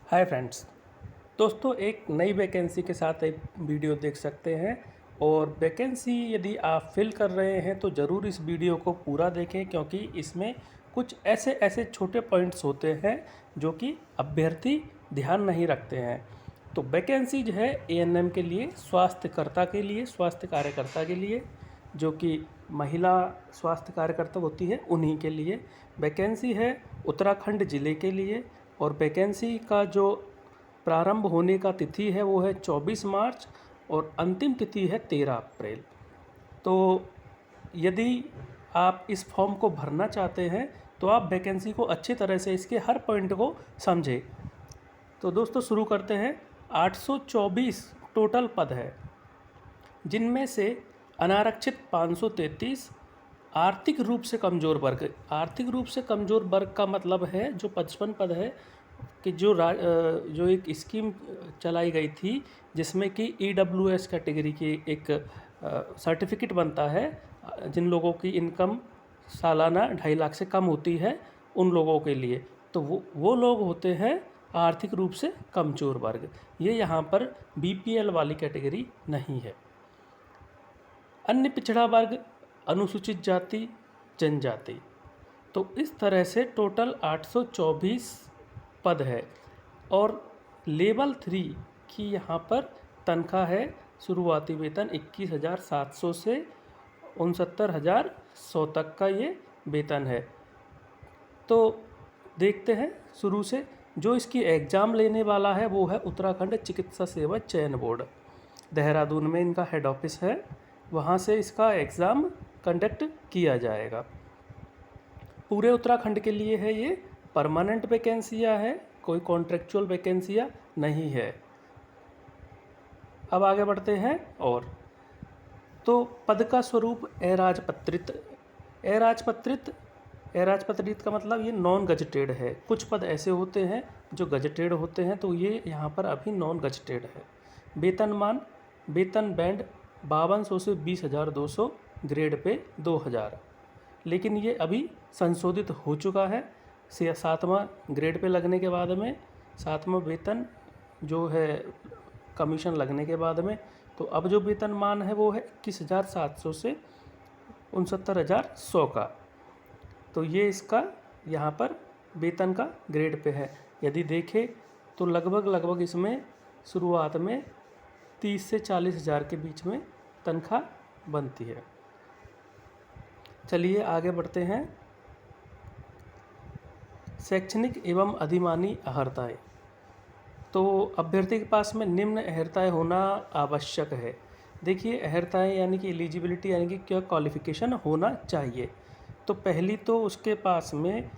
Hi friends. दोस्तों, एक नई वैकेंसी के साथ एक वीडियो देख सकते हैं। और वैकेंसी यदि आप फिल कर रहे हैं तो ज़रूर इस वीडियो को पूरा देखें, क्योंकि इसमें कुछ ऐसे ऐसे छोटे पॉइंट्स होते हैं जो कि अभ्यर्थी ध्यान नहीं रखते हैं। तो वैकेंसी जो है एएनएम के लिए, स्वास्थ्यकर्ता के लिए, स्वास्थ्य कार्यकर्ता के लिए, जो कि महिला स्वास्थ्य कार्यकर्ता होती है उन्हीं के लिए वैकेंसी है। उत्तराखंड ज़िले के लिए। और वैकेंसी का जो प्रारंभ होने का तिथि है वो है 24 मार्च और अंतिम तिथि है 13 अप्रैल। तो यदि आप इस फॉर्म को भरना चाहते हैं तो आप वैकेंसी को अच्छी तरह से, इसके हर पॉइंट को समझें। तो दोस्तों शुरू करते हैं। 824 टोटल पद है, जिनमें से अनारक्षित 533, आर्थिक रूप से कमज़ोर वर्ग। आर्थिक रूप से कमज़ोर वर्ग का मतलब है जो 55 पद है कि जो एक स्कीम चलाई गई थी जिसमें कि ईडब्ल्यूएस कैटेगरी की एक सर्टिफिकेट बनता है, जिन लोगों की इनकम सालाना 2.5 लाख से कम होती है उन लोगों के लिए। तो वो लोग होते हैं आर्थिक रूप से कमज़ोर वर्ग। ये यहाँ पर बीपीएल वाली कैटेगरी नहीं है। अन्य पिछड़ा वर्ग, अनुसूचित जाति, जनजाति। तो इस तरह से टोटल 824 पद है। और लेवल 3 की यहाँ पर तनख्वाह है, शुरुआती वेतन 21,700 से 69,100 तक का ये वेतन है। तो देखते हैं शुरू से। जो इसकी एग्ज़ाम लेने वाला है वो है उत्तराखंड चिकित्सा सेवा चयन बोर्ड, देहरादून में इनका हेड ऑफिस है। वहाँ से इसका एग्ज़ाम कंडक्ट किया जाएगा। पूरे उत्तराखंड के लिए है ये। परमानेंट वैकेंसियाँ है, कोई कॉन्ट्रेक्चुअल वैकेंसियाँ नहीं है। अब आगे बढ़ते हैं। और तो पद का स्वरूप अराजपत्रित। अराजपत्रित का मतलब ये नॉन गजटेड है। कुछ पद ऐसे होते हैं जो गजटेड होते हैं, तो ये यहाँ पर अभी नॉन गजटेड है। वेतनमान, वेतन बैंड 5200 से 20,200, ग्रेड पे 2000। लेकिन ये अभी संशोधित हो चुका है 7वां ग्रेड पे लगने के बाद में, 7वां वेतन जो है कमीशन लगने के बाद में। तो अब जो वेतनमान है वो है 21,700 से 69,100 का। तो ये इसका यहाँ पर वेतन का ग्रेड पे है। यदि देखें तो लगभग इसमें शुरुआत में 30 से 40,000 के बीच में तनख्वाह बनती है। चलिए आगे बढ़ते हैं। शैक्षणिक एवं अधिमानी अहर्ताएँ। तो अभ्यर्थी के पास में निम्न अहर्ताएँ होना आवश्यक है। देखिए, अहर्ताएँ यानी कि एलिजिबिलिटी, यानी कि क्या क्वालिफ़िकेशन होना चाहिए। तो पहली तो उसके पास में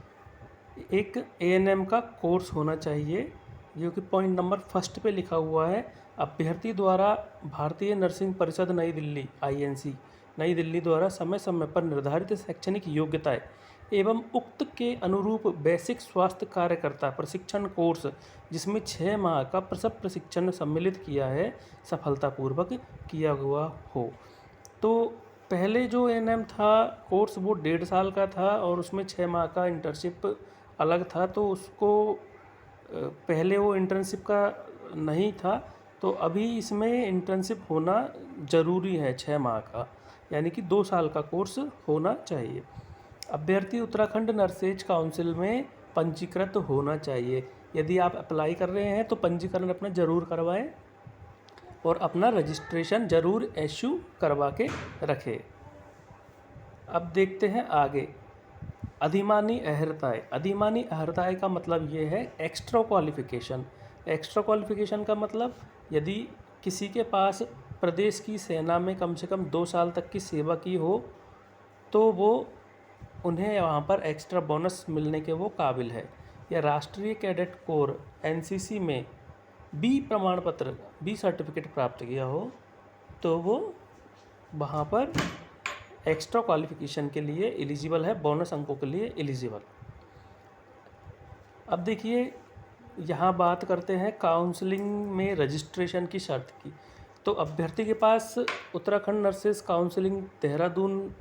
एक एएनएम का कोर्स होना चाहिए, जो कि पॉइंट नंबर फर्स्ट पे लिखा हुआ है। अभ्यर्थी द्वारा भारतीय नर्सिंग परिषद नई दिल्ली आईएनसी नई दिल्ली द्वारा समय समय पर निर्धारित शैक्षणिक योग्यताएं एवं उक्त के अनुरूप बेसिक स्वास्थ्य कार्यकर्ता प्रशिक्षण कोर्स, जिसमें 6 माह का प्रसव प्रशिक्षण सम्मिलित किया है, सफलतापूर्वक किया हुआ हो। तो पहले जो एएनएम था कोर्स वो 1.5 साल का था और उसमें 6 माह का इंटर्नशिप अलग था। तो उसको पहले वो इंटर्नशिप का नहीं था, तो अभी इसमें इंटर्नशिप होना ज़रूरी है 6 माह का, यानी कि 2 साल का कोर्स होना चाहिए। अभ्यर्थी उत्तराखंड नर्सेज काउंसिल में पंजीकृत होना चाहिए। यदि आप अप्लाई कर रहे हैं तो पंजीकरण अपना ज़रूर करवाएं और अपना रजिस्ट्रेशन ज़रूर इशू करवा के रखें। अब देखते हैं आगे। अधिमानी अहर्ताएँ। अधिमानी अहर्ताएँ का मतलब ये है एक्स्ट्रा क्वालिफ़िकेशन। एक्स्ट्रा क्वालिफ़िकेशन का मतलब, यदि किसी के पास प्रदेश की सेना में कम से कम 2 साल तक की सेवा की हो तो वो उन्हें वहाँ पर एक्स्ट्रा बोनस मिलने के वो काबिल है। या राष्ट्रीय कैडेट कोर एनसीसी में बी प्रमाण पत्र, बी सर्टिफिकेट प्राप्त किया हो तो वो वहाँ पर एक्स्ट्रा क्वालिफ़िकेशन के लिए एलिजिबल है, बोनस अंकों के लिए एलिजिबल। अब देखिए, यहाँ बात करते हैं काउंसलिंग में रजिस्ट्रेशन की शर्त की। तो अभ्यर्थी के पास उत्तराखंड नर्सेज काउंसलिंग देहरादून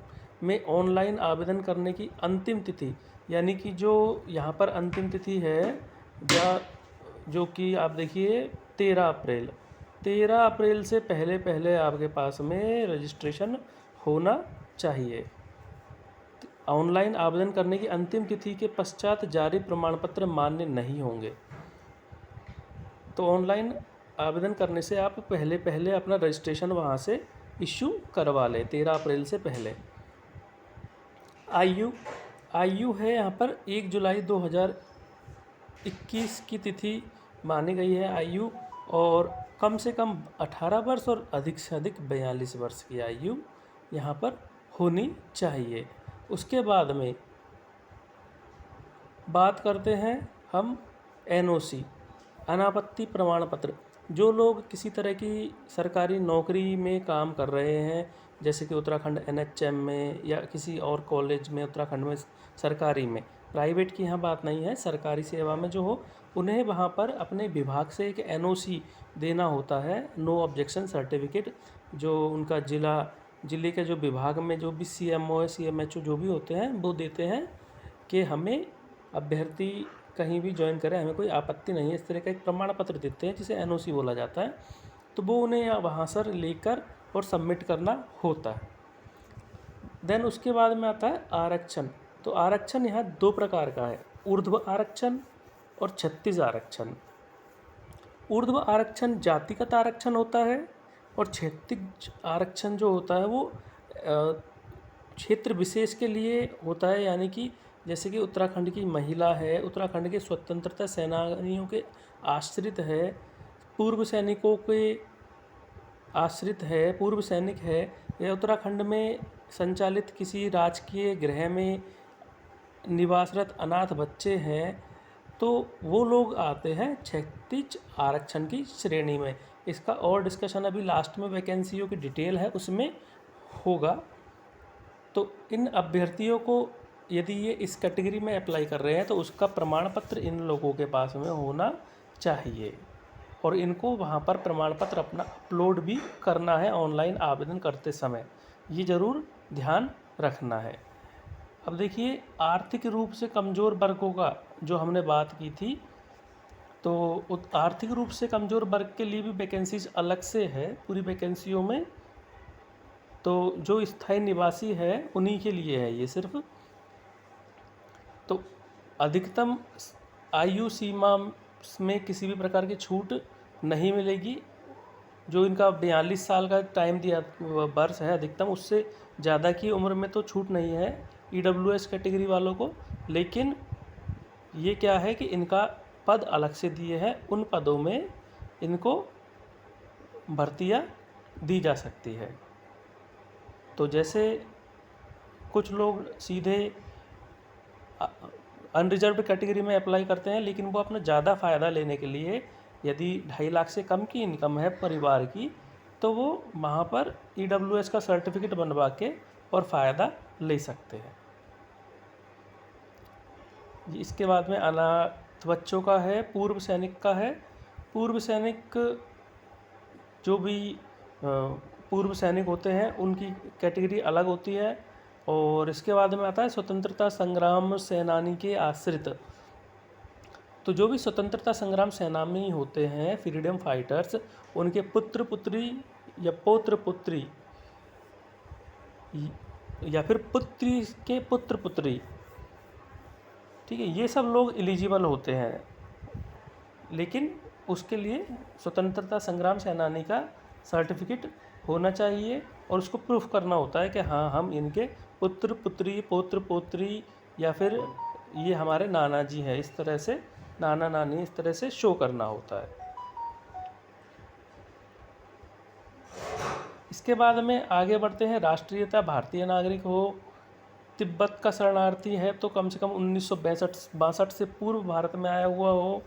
में ऑनलाइन आवेदन करने की अंतिम तिथि, यानी कि जो यहाँ पर अंतिम तिथि है, या जो कि आप देखिए 13 अप्रैल से पहले पहले आपके पास में रजिस्ट्रेशन होना चाहिए। ऑनलाइन आवेदन करने की अंतिम तिथि के पश्चात जारी प्रमाण पत्र मान्य नहीं होंगे। तो ऑनलाइन आवेदन करने से आप पहले पहले अपना रजिस्ट्रेशन वहाँ से इश्यू करवा लें 13 अप्रैल से पहले। आयु है यहाँ पर 1 जुलाई 2021 की तिथि मानी गई है आयु, और कम से कम 18 वर्ष और अधिक से अधिक 42 वर्ष की आयु यहाँ पर होनी चाहिए। उसके बाद में बात करते हैं हम NOC, अनापत्ति प्रमाण पत्र। जो लोग किसी तरह की सरकारी नौकरी में काम कर रहे हैं, जैसे कि उत्तराखंड NHM में या किसी और कॉलेज में उत्तराखंड में सरकारी में, प्राइवेट की यहाँ बात नहीं है, सरकारी सेवा में जो हो, उन्हें वहाँ पर अपने विभाग से एक NOC देना होता है, नो ऑब्जेक्शन सर्टिफिकेट, जो उनका जिले के जो विभाग में जो भी CMO CMHO जो भी होते हैं वो देते हैं कि हमें अभ्यर्थी कहीं भी ज्वाइन करें, हमें कोई आपत्ति नहीं है, इस तरह का एक प्रमाण पत्र देते हैं जिसे NOC बोला जाता है। तो वो उन्हें वहाँ से लेकर और सबमिट करना होता है। देन उसके बाद में आता है आरक्षण। तो आरक्षण यहाँ 2 प्रकार का है, ऊर्ध्व आरक्षण और क्षैतिज आरक्षण। ऊर्ध्व आरक्षण जातिगत आरक्षण होता है और क्षैतिज आरक्षण जो होता है वो क्षेत्र विशेष के लिए होता है, यानी कि जैसे कि उत्तराखंड की महिला है, उत्तराखंड के स्वतंत्रता सेनानियों के आश्रित है, पूर्व सैनिकों के आश्रित है, पूर्व सैनिक है, या उत्तराखंड में संचालित किसी राजकीय गृह में निवासरत अनाथ बच्चे हैं, तो वो लोग आते हैं क्षैतिज आरक्षण की श्रेणी में। इसका और डिस्कशन अभी लास्ट में वैकेंसियों की डिटेल है उसमें होगा। तो इन अभ्यर्थियों को यदि ये इस कैटेगरी में अप्लाई कर रहे हैं तो उसका प्रमाण पत्र इन लोगों के पास में होना चाहिए, और इनको वहाँ पर प्रमाण पत्र अपना अपलोड भी करना है ऑनलाइन आवेदन करते समय, ये ज़रूर ध्यान रखना है। अब देखिए आर्थिक रूप से कमज़ोर वर्गों का जो हमने बात की थी, तो आर्थिक रूप से कमज़ोर वर्ग के लिए भी वैकेंसीज अलग से है पूरी वैकेंसियों में। तो जो स्थायी निवासी है उन्हीं के लिए है ये सिर्फ। तो अधिकतम आयु सीमा में किसी भी प्रकार की छूट नहीं मिलेगी। जो इनका 42 साल का टाइम दिया वर्ष है अधिकतम, उससे ज़्यादा की उम्र में तो छूट नहीं है EWS कैटेगरी वालों को। लेकिन ये क्या है कि इनका पद अलग से दिए हैं, उन पदों में इनको भर्तियां दी जा सकती है। तो जैसे कुछ लोग सीधे अनरिजर्व्ड कैटेगरी में अप्लाई करते हैं, लेकिन वो अपना ज़्यादा फ़ायदा लेने के लिए, यदि 2.5 लाख से कम की इनकम है परिवार की, तो वो वहाँ पर EWS का सर्टिफिकेट बनवा के और फ़ायदा ले सकते हैं। इसके बाद में अनाथ बच्चों का है, पूर्व सैनिक का है। पूर्व सैनिक जो भी पूर्व सैनिक होते हैं उनकी कैटेगरी अलग होती है। और इसके बाद में आता है स्वतंत्रता संग्राम सेनानी के आश्रित। तो जो भी स्वतंत्रता संग्राम सेनानी होते हैं, फ्रीडम फाइटर्स, उनके पुत्र पुत्री या पौत्र पुत्री या फिर पुत्री के पुत्र पुत्री, ठीक है, ये सब लोग एलिजिबल होते हैं। लेकिन उसके लिए स्वतंत्रता संग्राम सेनानी का सर्टिफिकेट होना चाहिए और उसको प्रूफ करना होता है कि हाँ हम इनके पुत्र पुत्री पौत्र पौत्री या फिर ये हमारे नाना जी हैं, इस तरह से नाना नानी इस तरह से शो करना होता है। इसके बाद में आगे बढ़ते हैं। राष्ट्रीयता भारतीय नागरिक हो, तिब्बत का शरणार्थी है तो कम से कम 1962 से पूर्व भारत में आया हुआ हो,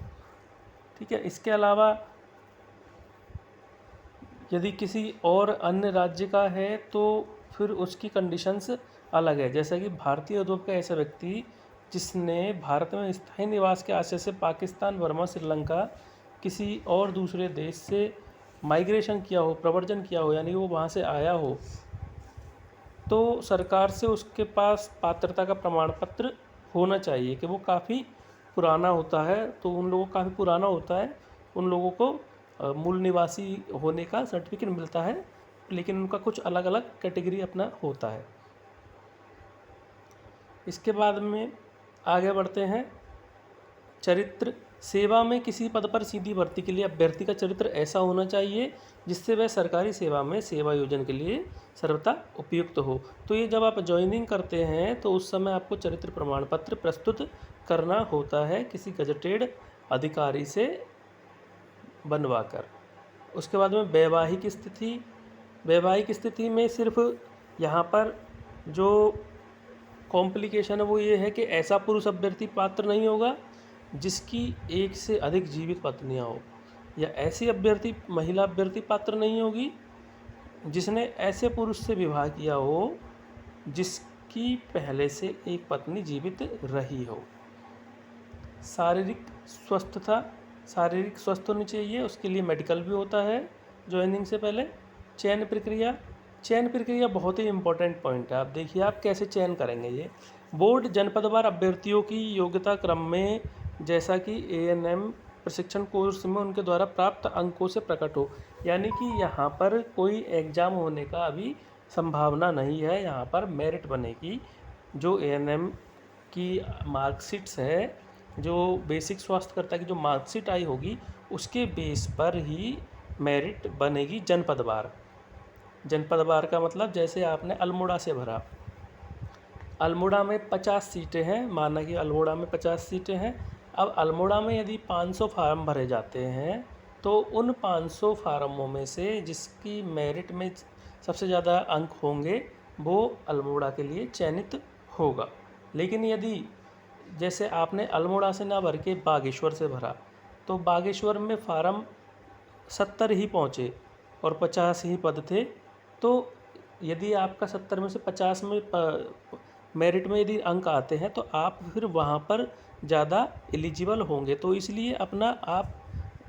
ठीक है। इसके अलावा यदि किसी और अन्य राज्य का है तो फिर उसकी कंडीशंस अलग है। जैसा कि भारतीय उद्योग का ऐसा व्यक्ति जिसने भारत में स्थायी निवास के आशय से पाकिस्तान, बर्मा, श्रीलंका किसी और दूसरे देश से माइग्रेशन किया हो, प्रव्रजन किया हो, यानी वो वहाँ से आया हो, तो सरकार से उसके पास पात्रता का प्रमाण पत्र होना चाहिए कि वो काफ़ी पुराना होता है, तो उन लोगों काफ़ी पुराना होता है, उन लोगों को मूल निवासी होने का सर्टिफिकेट मिलता है, लेकिन उनका कुछ अलग अलग कैटेगरी अपना होता है। इसके बाद में आगे बढ़ते हैं। चरित्र। सेवा में किसी पद पर सीधी भर्ती के लिए अभ्यर्थी का चरित्र ऐसा होना चाहिए जिससे वह सरकारी सेवा में सेवा योजन के लिए सर्वथा उपयुक्त हो। तो ये जब आप ज्वाइनिंग करते हैं तो उस समय आपको चरित्र प्रमाण पत्र प्रस्तुत करना होता है किसी गजटेड अधिकारी से बनवाकर। उसके बाद में वैवाहिक स्थिति। वैवाहिक स्थिति में सिर्फ यहाँ पर जो कॉम्प्लिकेशन है वो ये है कि ऐसा पुरुष अभ्यर्थी पात्र नहीं होगा जिसकी एक से अधिक जीवित पत्नियां हो, या ऐसी अभ्यर्थी महिला अभ्यर्थी पात्र नहीं होगी जिसने ऐसे पुरुष से विवाह किया हो जिसकी पहले से एक पत्नी जीवित रही हो। शारीरिक स्वस्थता। शारीरिक स्वस्थ होनी चाहिए, उसके लिए मेडिकल भी होता है ज्वाइनिंग से पहले। चयन प्रक्रिया। चयन प्रक्रिया बहुत ही इंपॉर्टेंट पॉइंट है। आप देखिए आप कैसे चयन करेंगे। ये बोर्ड जनपदवार अभ्यर्थियों की योग्यता क्रम में जैसा कि ANM प्रशिक्षण कोर्स में उनके द्वारा प्राप्त अंकों से प्रकट हो। यानी कि यहाँ पर कोई एग्ज़ाम होने का अभी संभावना नहीं है, यहाँ पर मेरिट बनेगी। जो ANM की मार्कशीट्स है, जो बेसिक स्वास्थ्यकर्ता की जो मार्कशीट आई होगी उसके बेस पर ही मेरिट बनेगी जनपदवार। जनपदवार का मतलब जैसे आपने अल्मोड़ा से भरा, अल्मोड़ा में 50 सीटें हैं, माना कि अल्मोड़ा में 50 सीटें हैं। अब अल्मोड़ा में यदि 500 फार्म भरे जाते हैं तो उन 500 फार्मों में से जिसकी मेरिट में सबसे ज़्यादा अंक होंगे वो अल्मोड़ा के लिए चयनित होगा। लेकिन यदि जैसे आपने अल्मोड़ा से ना भर के बागेश्वर से भरा तो बागेश्वर में फार्म 70 ही पहुँचे और 50 ही पद थे, तो यदि आपका 70 में से 50 में मेरिट में यदि अंक आते हैं तो आप फिर वहाँ पर ज़्यादा एलिजिबल होंगे। तो इसलिए अपना आप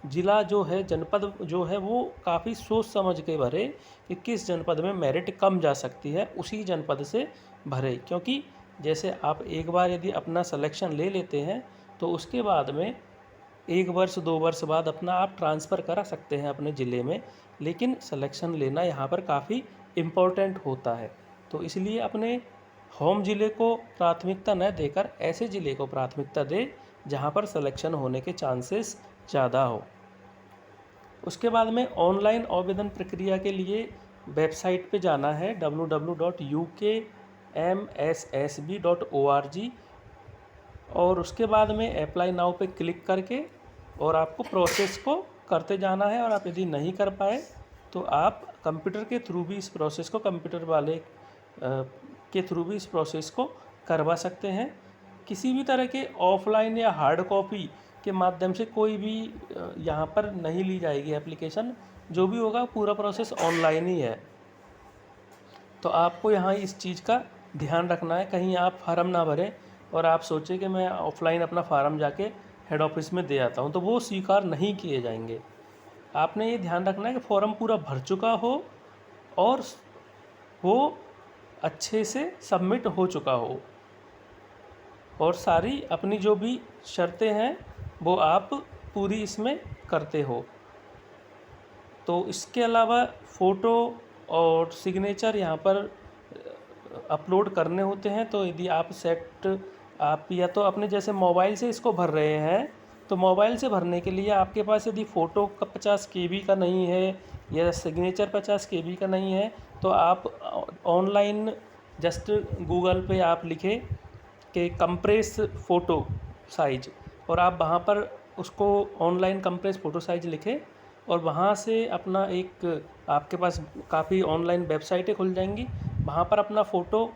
ज़िला जो है, जनपद जो है वो काफ़ी सोच समझ के भरे कि किस जनपद में मेरिट कम जा सकती है, उसी जनपद से भरे। क्योंकि जैसे आप एक बार यदि अपना सिलेक्शन ले लेते हैं तो उसके बाद में 1 वर्ष 2 वर्ष बाद अपना आप ट्रांसफ़र करा सकते हैं अपने ज़िले में, लेकिन सिलेक्शन लेना यहाँ पर काफ़ी इम्पोर्टेंट होता है। तो इसलिए अपने होम ज़िले को प्राथमिकता न देकर ऐसे ज़िले को प्राथमिकता दे जहाँ पर सिलेक्शन होने के चांसेस ज़्यादा हो। उसके बाद में ऑनलाइन आवेदन प्रक्रिया के लिए वेबसाइट पे जाना है www.ukmssb.org, और उसके बाद में अप्लाई नाउ पे क्लिक करके और आपको प्रोसेस को करते जाना है। और आप यदि नहीं कर पाए तो आप कंप्यूटर के थ्रू भी इस प्रोसेस को, कंप्यूटर वाले के थ्रू भी इस प्रोसेस को करवा सकते हैं। किसी भी तरह के ऑफलाइन या हार्ड कॉपी के माध्यम से कोई भी यहाँ पर नहीं ली जाएगी एप्लीकेशन। जो भी होगा पूरा प्रोसेस ऑनलाइन ही है। तो आपको यहाँ इस चीज़ का ध्यान रखना है, कहीं आप फार्म ना भरें और आप सोचें कि मैं ऑफलाइन अपना फार्म जाके हेड ऑफिस में दे आता हूँ, तो वो स्वीकार नहीं किए जाएंगे। आपने ये ध्यान रखना है कि फॉर्म पूरा भर चुका हो और वो अच्छे से सबमिट हो चुका हो और सारी अपनी जो भी शर्तें हैं वो आप पूरी इसमें करते हो। तो इसके अलावा फ़ोटो और सिग्नेचर यहाँ पर अपलोड करने होते हैं। तो यदि आप या तो अपने जैसे मोबाइल से इसको भर रहे हैं तो मोबाइल से भरने के लिए आपके पास यदि फ़ोटो का 50 KB का नहीं है या सिग्नेचर 50 KB का नहीं है तो आप ऑनलाइन जस्ट गूगल पे आप लिखें कि कंप्रेस फ़ोटो साइज, और आप वहाँ पर उसको ऑनलाइन कंप्रेस फ़ोटो साइज लिखें और वहाँ से अपना एक, आपके पास काफ़ी ऑनलाइन वेबसाइटें खुल जाएंगी, वहाँ पर अपना फ़ोटो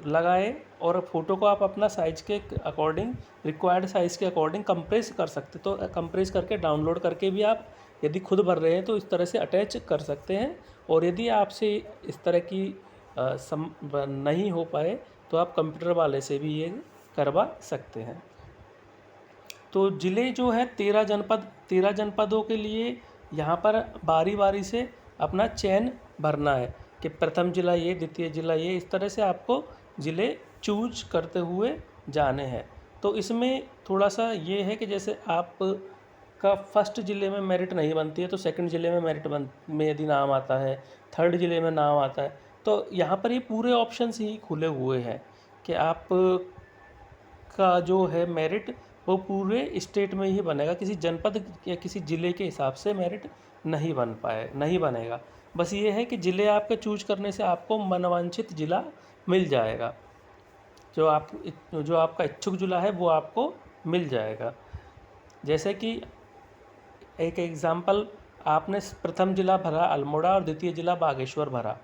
लगाए और फ़ोटो को आप अपना साइज़ के अकॉर्डिंग, रिक्वायर्ड साइज़ के अकॉर्डिंग कंप्रेस कर सकते। तो कंप्रेस करके डाउनलोड करके भी आप यदि खुद भर रहे हैं तो इस तरह से अटैच कर सकते हैं। और यदि आपसे इस तरह की नहीं हो पाए तो आप कंप्यूटर वाले से भी ये करवा सकते हैं। तो ज़िले जो है 13 जनपदों के लिए यहाँ पर बारी बारी से अपना चयन भरना है कि प्रथम ज़िला ये, द्वितीय ज़िला ये, इस तरह से आपको ज़िले चूज करते हुए जाने हैं। तो इसमें थोड़ा सा ये है कि जैसे आप का फर्स्ट ज़िले में मेरिट नहीं बनती है तो सेकंड ज़िले में मेरिट बन में यदि नाम आता है, थर्ड ज़िले में नाम आता है, तो यहाँ पर ये पूरे ऑप्शंस ही खुले हुए हैं कि आप का जो है मेरिट वो पूरे स्टेट में ही बनेगा, किसी जनपद या किसी ज़िले के हिसाब से मेरिट नहीं बनेगा। बस ये है कि ज़िले आपके चूज करने से आपको मनवांछित ज़िला मिल जाएगा, जो आपका इच्छुक ज़िला है वो आपको मिल जाएगा। जैसे कि एक एग्ज़ाम्पल, आपने प्रथम ज़िला भरा अल्मोड़ा और द्वितीय ज़िला बागेश्वर भरा,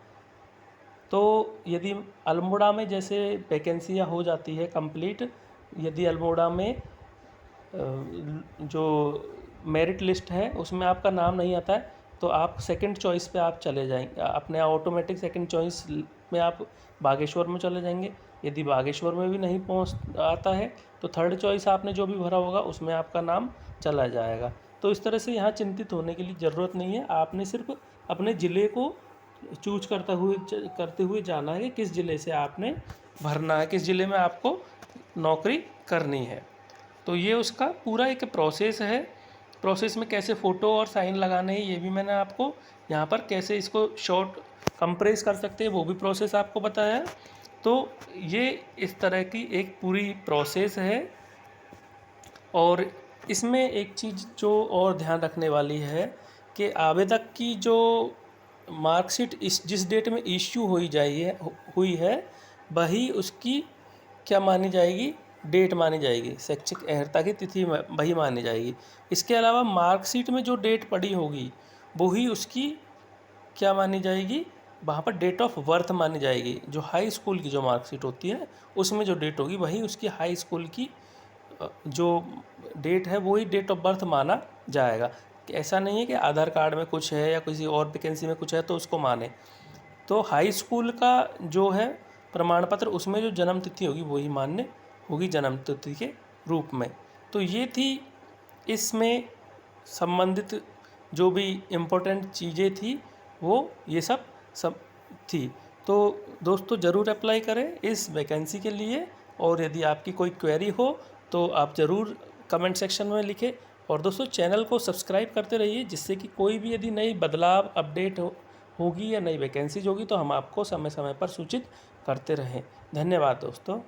तो यदि अल्मोड़ा में जैसे वैकेंसियाँ हो जाती है कंप्लीट, यदि अल्मोड़ा में जो मेरिट लिस्ट है उसमें आपका नाम नहीं आता है तो आप सेकंड चॉइस पे आप चले जाएंगे, अपने ऑटोमेटिक सेकंड चॉइस में आप बागेश्वर में चले जाएंगे। यदि बागेश्वर में भी नहीं पहुंच आता है तो थर्ड चॉइस आपने जो भी भरा होगा उसमें आपका नाम चला जाएगा। तो इस तरह से यहाँ चिंतित होने की ज़रूरत नहीं है, आपने सिर्फ अपने ज़िले को चूज करते हुए जाना है कि किस ज़िले से आपने भरना है, किस ज़िले में आपको नौकरी करनी है। तो ये उसका पूरा एक प्रोसेस है। प्रोसेस में कैसे फ़ोटो और साइन लगाने हैं ये भी मैंने आपको यहाँ पर कैसे इसको शॉर्ट कंप्रेस कर सकते हैं वो भी प्रोसेस आपको बताया है। तो ये इस तरह की एक पूरी प्रोसेस है। और इसमें एक चीज़ जो और ध्यान रखने वाली है कि आवेदक की जो मार्कशीट जिस डेट में इश्यू हुई है वही उसकी क्या मानी जाएगी, डेट मानी जाएगी, शैक्षिक अहर्ता की तिथि वही मानी जाएगी। इसके अलावा मार्कशीट में जो डेट पड़ी होगी वही उसकी क्या मानी जाएगी, वहाँ पर डेट ऑफ बर्थ मानी जाएगी। जो हाई स्कूल की जो मार्कशीट होती है उसमें जो डेट होगी वही उसकी हाई स्कूल की जो डेट है वही डेट ऑफ बर्थ माना जाएगा। ऐसा नहीं है कि आधार कार्ड में कुछ है या किसी और वैकेंसी में कुछ है तो उसको माने। तो हाई स्कूल का जो है प्रमाण पत्र उसमें जो जन्म तिथि होगी वही मान्य होगी जन्म तिथि के रूप में। तो ये थी इसमें संबंधित जो भी इम्पोर्टेंट चीज़ें थी वो ये सब थी। तो दोस्तों ज़रूर अप्लाई करें इस वैकेंसी के लिए, और यदि आपकी कोई क्वेरी हो तो आप ज़रूर कमेंट सेक्शन में लिखें। और दोस्तों चैनल को सब्सक्राइब करते रहिए जिससे कि कोई भी यदि नई बदलाव अपडेट होगी या नई वैकेंसीज होगी तो हम आपको समय समय पर सूचित करते रहें। धन्यवाद दोस्तों।